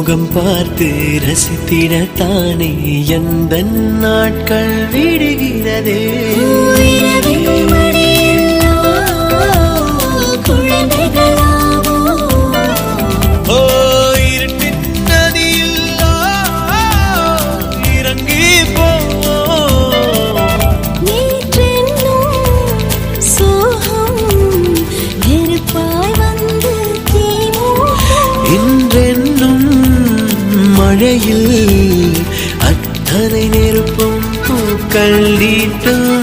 முகம் பார்த்து ரசித்திடத்தானே எந்த நாட்கள் விடுகிறதே. மழையில் அத்தனை நெருப்பும் பூக்கள் நீட்டும்.